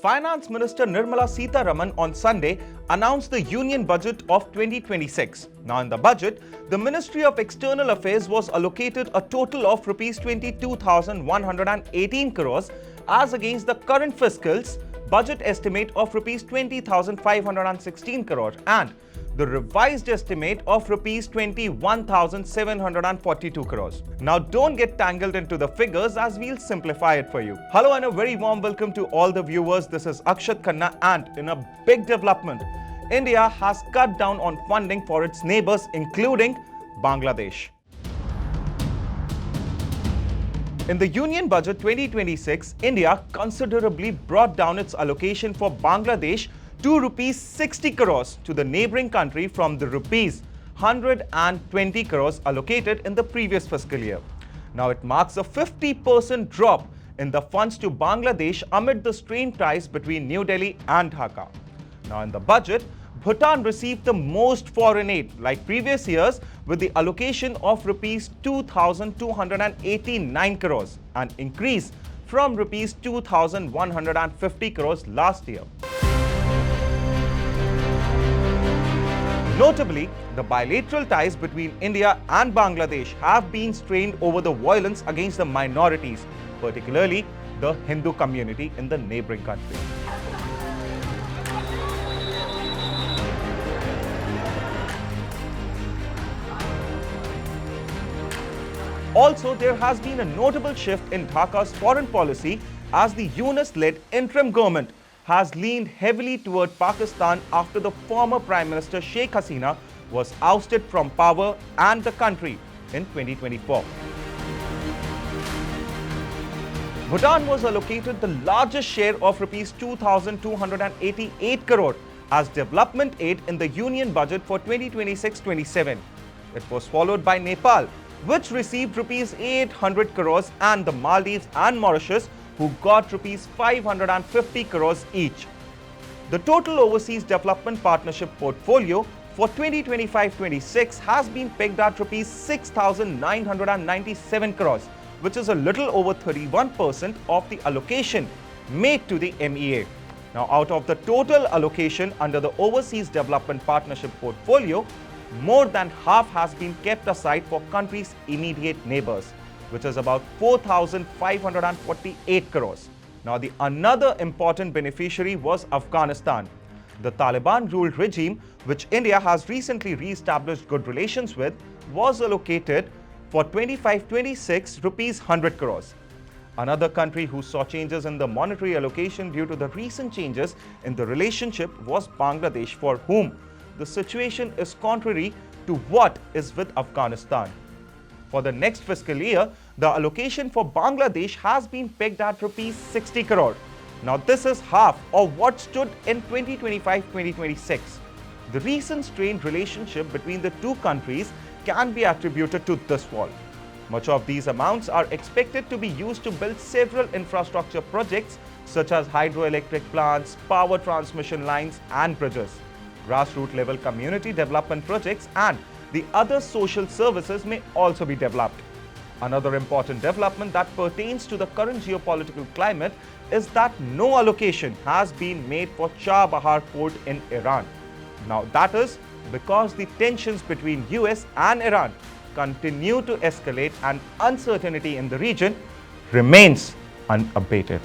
Finance Minister Nirmala Sitharaman on Sunday announced the Union Budget of 2026. Now in the budget, the Ministry of External Affairs was allocated a total of Rs 22,118 crores as against the current fiscal's budget estimate of Rs 20,516 crores and the revised estimate of Rs 21,742 crores. Now don't get tangled into the figures as we'll simplify it for you. Hello and a very warm welcome to all the viewers. This is Akshat Khanna, and in a big development, India has cut down on funding for its neighbors including Bangladesh. In the Union Budget 2026, India considerably brought down its allocation for Bangladesh to Rs 60 crores to the neighbouring country from the Rs 120 crores allocated in the previous fiscal year. Now it marks a 50% drop in the funds to Bangladesh amid the strained ties between New Delhi and Dhaka. Now in the budget, Bhutan received the most foreign aid like previous years with the allocation of Rs 2,289 crores, an increase from Rs 2,150 crores last year. Notably, the bilateral ties between India and Bangladesh have been strained over the violence against the minorities, particularly the Hindu community in the neighbouring country. Also, there has been a notable shift in Dhaka's foreign policy as the Yunus-led interim government has leaned heavily toward Pakistan after the former Prime Minister Sheikh Hasina was ousted from power and the country in 2024. Bhutan was allocated the largest share of Rs 2,288 crore as development aid in the Union Budget for 2026-27. It was followed by Nepal, which received Rs 800 crores, and the Maldives and Mauritius, who got Rs 550 crores each. The total overseas development partnership portfolio for 2025-26 has been pegged at Rs 6,997 crores, which is a little over 31% of the allocation made to the MEA. Now, out of the total allocation under the overseas development partnership portfolio, more than half has been kept aside for countries' immediate neighbors, which is about 4,548 crores. Now, the another important beneficiary was Afghanistan. The Taliban-ruled regime, which India has recently re-established good relations with, was allocated for 25-26 Rs 100 crores. Another country who saw changes in the monetary allocation due to the recent changes in the relationship was Bangladesh, for whom the situation is contrary to what is with Afghanistan. For the next fiscal year, the allocation for Bangladesh has been pegged at Rs 60 crore. Now this is half of what stood in 2025-2026. The recent strained relationship between the two countries can be attributed to this fall. Much of these amounts are expected to be used to build several infrastructure projects such as hydroelectric plants, power transmission lines and bridges. Grassroots level community development projects and the other social services may also be developed. Another important development that pertains to the current geopolitical climate is that no allocation has been made for Chabahar port in Iran. Now that is because the tensions between US and Iran continue to escalate and uncertainty in the region remains unabated.